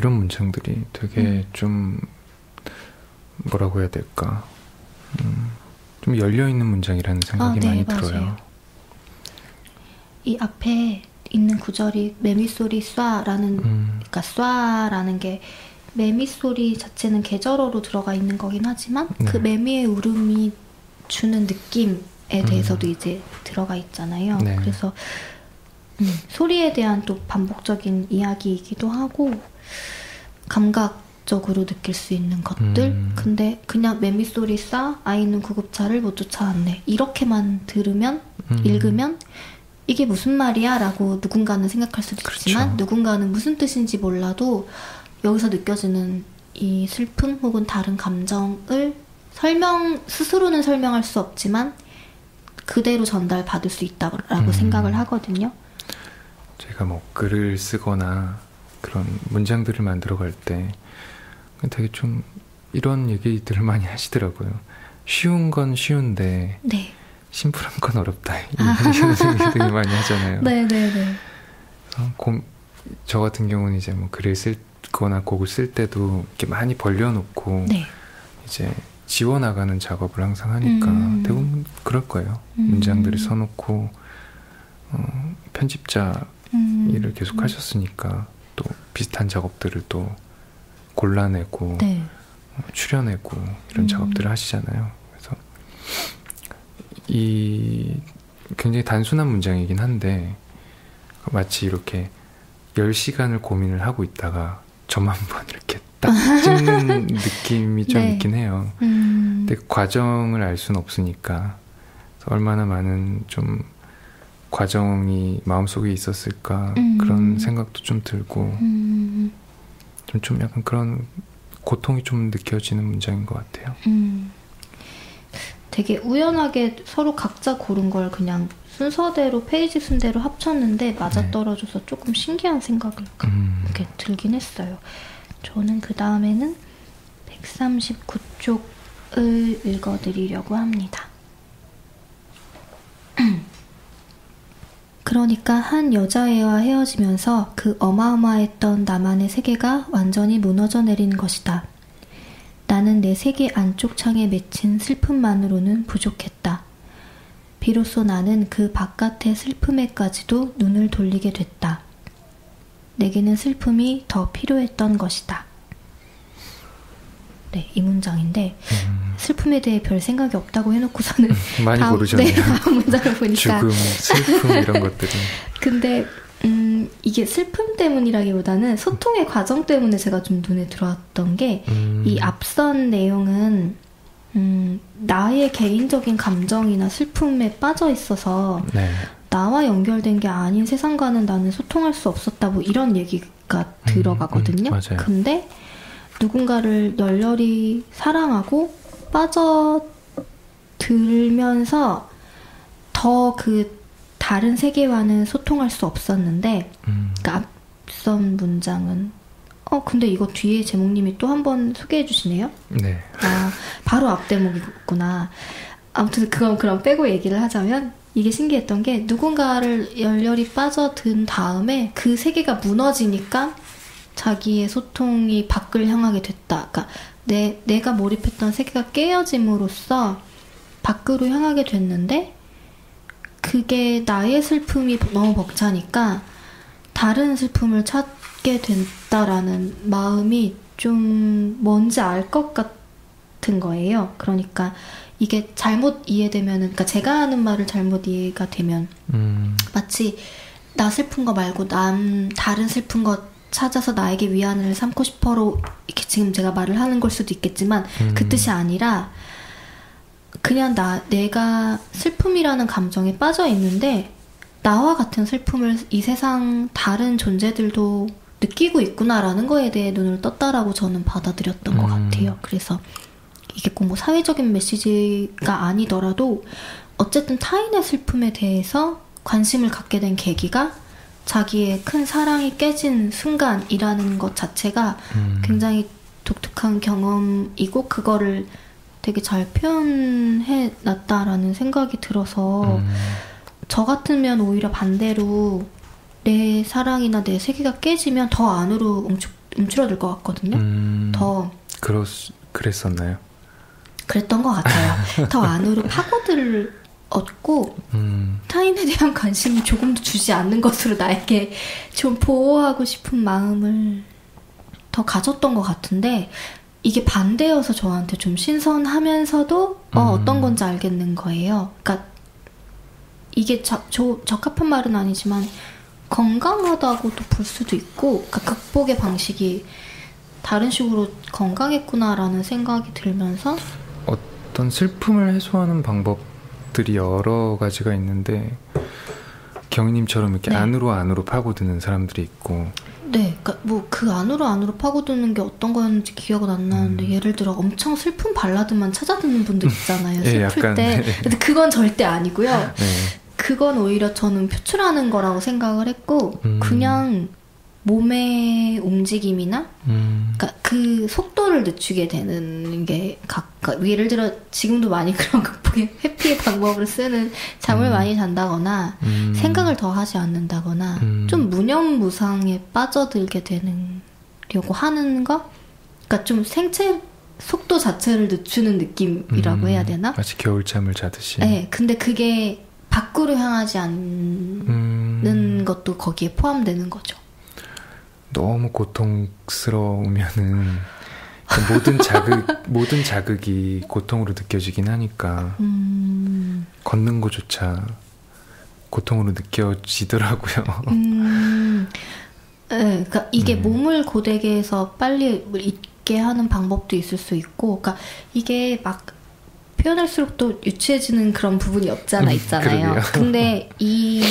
이런 문장들이 되게 좀 뭐라고 해야 될까? 좀 열려있는 문장이라는 생각이 네, 많이 맞아요. 들어요. 이 앞에 있는 구절이 매미소리 쏴라는 그러니까 쏴라는 게 매미소리 자체는 계절어로 들어가 있는 거긴 하지만 그 매미의 울음이 주는 느낌에 대해서도 이제 들어가 있잖아요. 네. 그래서 소리에 대한 또 반복적인 이야기이기도 하고 감각적으로 느낄 수 있는 것들. 근데 그냥 매미소리 쏴 아이는 구급차를 못 쫓아왔네 이렇게만 들으면 읽으면 이게 무슨 말이야? 라고 누군가는 생각할 수도 있지만 그렇죠. 누군가는 무슨 뜻인지 몰라도 여기서 느껴지는 이 슬픔 혹은 다른 감정을 스스로는 설명할 수 없지만 그대로 전달받을 수 있다고 생각을 하거든요. 제가 뭐 글을 쓰거나 그런 문장들을 만들어갈 때 되게 좀 이런 얘기들을 많이 하시더라고요. 쉬운 건 쉬운데 네. 심플한 건 어렵다. 이런 얘기 되게 많이 하잖아요. 네네네. 저 같은 경우는 이제 뭐 글을 쓰거나 곡을 쓸 때도 이렇게 많이 벌려놓고 네. 이제 지워나가는 작업을 항상 하니까 대부분 그럴 거예요. 문장들을 써놓고 편집자 일을 계속 하셨으니까 또 비슷한 작업들을 또 골라내고 네. 추려내고 이런 작업들을 하시잖아요. 그래서 이 굉장히 단순한 문장이긴 한데 마치 이렇게 10시간을 고민을 하고 있다가 점만 번 이렇게 딱 찍는 느낌이 좀 네. 있긴 해요. 근데 그 과정을 알 수는 없으니까 얼마나 많은 좀 과정이 마음속에 있었을까 그런 생각도 좀 들고 좀 약간 그런 고통이 좀 느껴지는 문장인 것 같아요. 되게 우연하게 서로 각자 고른 걸 그냥 순서대로 페이지 순대로 합쳤는데 맞아떨어져서 조금 신기한 생각이 이렇게 들긴 했어요. 저는 그 다음에는 139쪽을 읽어드리려고 합니다. 그러니까 한 여자애와 헤어지면서 그 어마어마했던 나만의 세계가 완전히 무너져 내린 것이다. 나는 내 세계 안쪽 창에 맺힌 슬픔만으로는 부족했다. 비로소 나는 그 바깥의 슬픔에까지도 눈을 돌리게 됐다. 내게는 슬픔이 더 필요했던 것이다. 네, 이 문장인데 슬픔에 대해 별 생각이 없다고 해놓고서는 많이 고르셨네요. 네, 다음 문장을 보니까 죽음, 슬픔 이런 것들이. 근데 이게 슬픔 때문이라기보다는 소통의 과정 때문에 제가 좀 눈에 들어왔던 게 이 앞선 내용은 나의 개인적인 감정이나 슬픔에 빠져 있어서 네. 나와 연결된 게 아닌 세상과는 나는 소통할 수 없었다 뭐 이런 얘기가 들어가거든요. 맞아요. 근데 누군가를 열렬히 사랑하고 빠져들면서 더 그 다른 세계와는 소통할 수 없었는데 그러니까 앞선 문장은 근데 이거 뒤에 제목님이 또 한 번 소개해 주시네요. 네. 아, 바로 앞 대목이구나. 아무튼 그건 그럼 빼고 얘기를 하자면 이게 신기했던 게 누군가를 열렬히 빠져든 다음에 그 세계가 무너지니까 자기의 소통이 밖을 향하게 됐다. 그러니까 내가 몰입했던 세계가 깨어짐으로써 밖으로 향하게 됐는데 그게 나의 슬픔이 너무 벅차니까 다른 슬픔을 찾게 됐다라는 마음이 좀 뭔지 알 것 같은 거예요. 그러니까 이게 잘못 이해되면은, 그러니까 제가 하는 말을 잘못 이해가 되면 마치 나 슬픈 거 말고 다른 슬픈 거 찾아서 나에게 위안을 삼고 싶어로 이렇게 지금 제가 말을 하는 걸 수도 있겠지만 그 뜻이 아니라 그냥 내가 슬픔이라는 감정에 빠져 있는데 나와 같은 슬픔을 이 세상 다른 존재들도 느끼고 있구나라는 거에 대해 눈을 떴다라고 저는 받아들였던 것 같아요. 그래서 이게 꼭 뭐 사회적인 메시지가 아니더라도 어쨌든 타인의 슬픔에 대해서 관심을 갖게 된 계기가 자기의 큰 사랑이 깨진 순간이라는 것 자체가 굉장히 독특한 경험이고 그거를 되게 잘 표현해 놨다라는 생각이 들어서 저 같으면 오히려 반대로 내 사랑이나 내 세계가 깨지면 더 안으로 움츠러들 것 같거든요. 더 그랬었나요? 그랬던 것 같아요. 더 안으로 파고들었고 타인에 대한 관심을 조금도 주지 않는 것으로 나에게 좀 보호하고 싶은 마음을 더 가졌던 것 같은데 이게 반대여서 저한테 좀 신선하면서도 어떤 건지 알겠는 거예요. 그러니까 이게 적합한 말은 아니지만 건강하다고도 볼 수도 있고 그러니까 극복의 방식이 다른 식으로 건강했구나라는 생각이 들면서 어떤 슬픔을 해소하는 방법들이 여러 가지가 있는데 경희님처럼 이렇게 네. 안으로 파고드는 사람들이 있고 네, 그러니까 뭐 그 안으로 파고드는 게 어떤 거였는지 기억은 안 나는데 예를 들어 엄청 슬픈 발라드만 찾아 듣는 분들 있잖아요. 슬플 약간, 때. 네. 근데 그건 절대 아니고요. 네. 그건 오히려 저는 표출하는 거라고 생각을 했고 그냥 몸의 움직임이나 그러니까 그 속도를 늦추게 되는 게 예를 들어 지금도 많이 그런 극복의 회피의 방법을 쓰는 잠을 많이 잔다거나 생각을 더 하지 않는다거나 좀 무념무상에 빠져들게 되려고 하는 거 그러니까 좀 생체 속도 자체를 늦추는 느낌이라고 해야 되나? 마치 겨울잠을 자듯이. 네, 근데 그게 밖으로 향하지 않는 것도 거기에 포함되는 거죠. 너무 고통스러우면은 모든 자극이 고통으로 느껴지긴 하니까 걷는 것조차 고통으로 느껴지더라고요. 네, 그러니까 이게 몸을 고되게 해서 빨리 잊게 하는 방법도 있을 수 있고, 그러니까 이게 막 표현할수록 또 유치해지는 그런 부분이 없잖아 있잖아요. 근데 이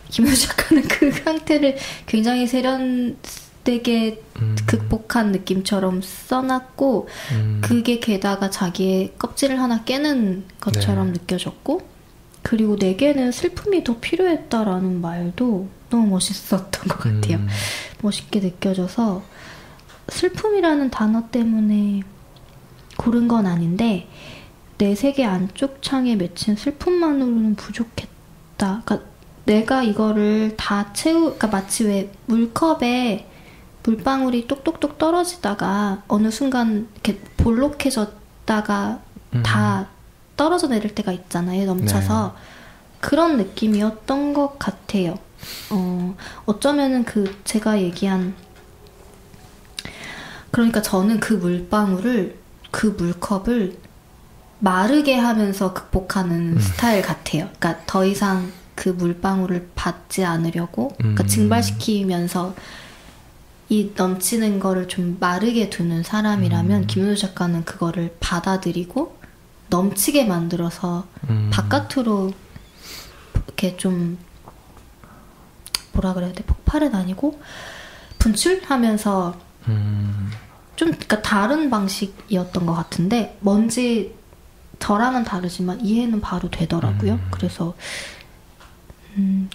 김효주 작가는 그 상태를 굉장히 세련되게 극복한 느낌처럼 써놨고 그게 게다가 자기의 껍질을 하나 깨는 것처럼 느껴졌고 그리고 내게는 슬픔이 더 필요했다라는 말도 너무 멋있었던 것 같아요. 멋있게 느껴져서 슬픔이라는 단어 때문에 고른 건 아닌데 내 세계 안쪽 창에 맺힌 슬픔만으로는 부족했다. 그러니까 내가 이거를 다 그러니까 마치 왜 물컵에 물방울이 똑똑똑 떨어지다가 어느 순간 이렇게 볼록해졌다가 다 떨어져 내릴 때가 있잖아요. 넘쳐서. 네. 그런 느낌이었던 것 같아요. 어쩌면은 제가 얘기한 그러니까 저는 그 물방울을 그 물컵을 마르게 하면서 극복하는 스타일 같아요. 그러니까 더 이상 그 물방울을 받지 않으려고 그러니까 증발시키면서 이 넘치는 거를 좀 마르게 두는 사람이라면 김효주 작가는 그거를 받아들이고 넘치게 만들어서 바깥으로 이렇게 좀 뭐라 그래야 돼? 폭발은 아니고 분출하면서 좀 그러니까 다른 방식이었던 것 같은데 뭔지 저랑은 다르지만 이해는 바로 되더라고요. 그래서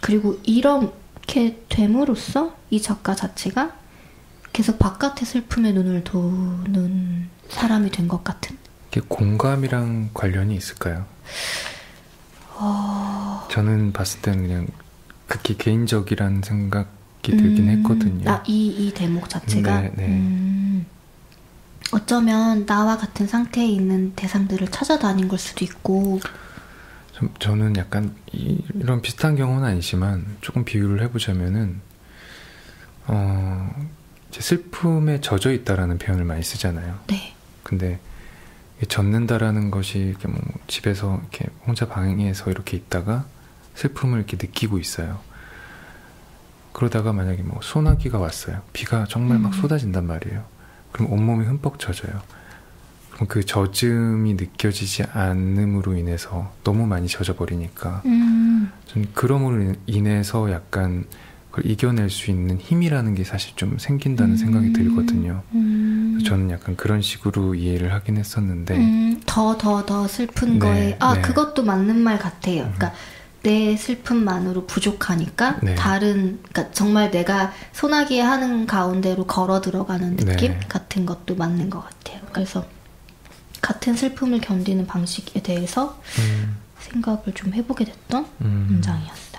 그리고 이렇게 됨으로써 이 작가 자체가 계속 바깥의 슬픔에 눈을 도는 사람이 된 것 같은? 이게 공감이랑 관련이 있을까요? 저는 봤을 때는 그냥 극히 개인적이라는 생각이 들긴 했거든요. 이 대목 자체가? 네. 어쩌면 나와 같은 상태에 있는 대상들을 찾아다닌 걸 수도 있고 저는 약간 이런 비슷한 경우는 아니지만 조금 비유를 해보자면은 이제 슬픔에 젖어 있다라는 표현을 많이 쓰잖아요. 네. 근데 젖는다라는 것이 이렇게 뭐 집에서 이렇게 혼자 방에서 이렇게 있다가 슬픔을 이렇게 느끼고 있어요. 그러다가 만약에 뭐 소나기가 왔어요. 비가 정말 막 쏟아진단 말이에요. 그럼 온몸이 흠뻑 젖어요. 그럼 그 젖음이 느껴지지 않음으로 인해서 너무 많이 젖어버리니까 전 그럼으로 인해서 약간 그걸 이겨낼 수 있는 힘이라는 게 사실 좀 생긴다는 생각이 들거든요. 저는 약간 그런 식으로 이해를 하긴 했었는데 더 슬픈 거에 그것도 맞는 말 같아요. 그러니까 내 슬픔만으로 부족하니까 그러니까 정말 내가 소나기에 하는 가운데로 걸어 들어가는 느낌 같은 것도 맞는 것 같아요. 그래서 같은 슬픔을 견디는 방식에 대해서 생각을 좀 해보게 됐던 문장이었어요.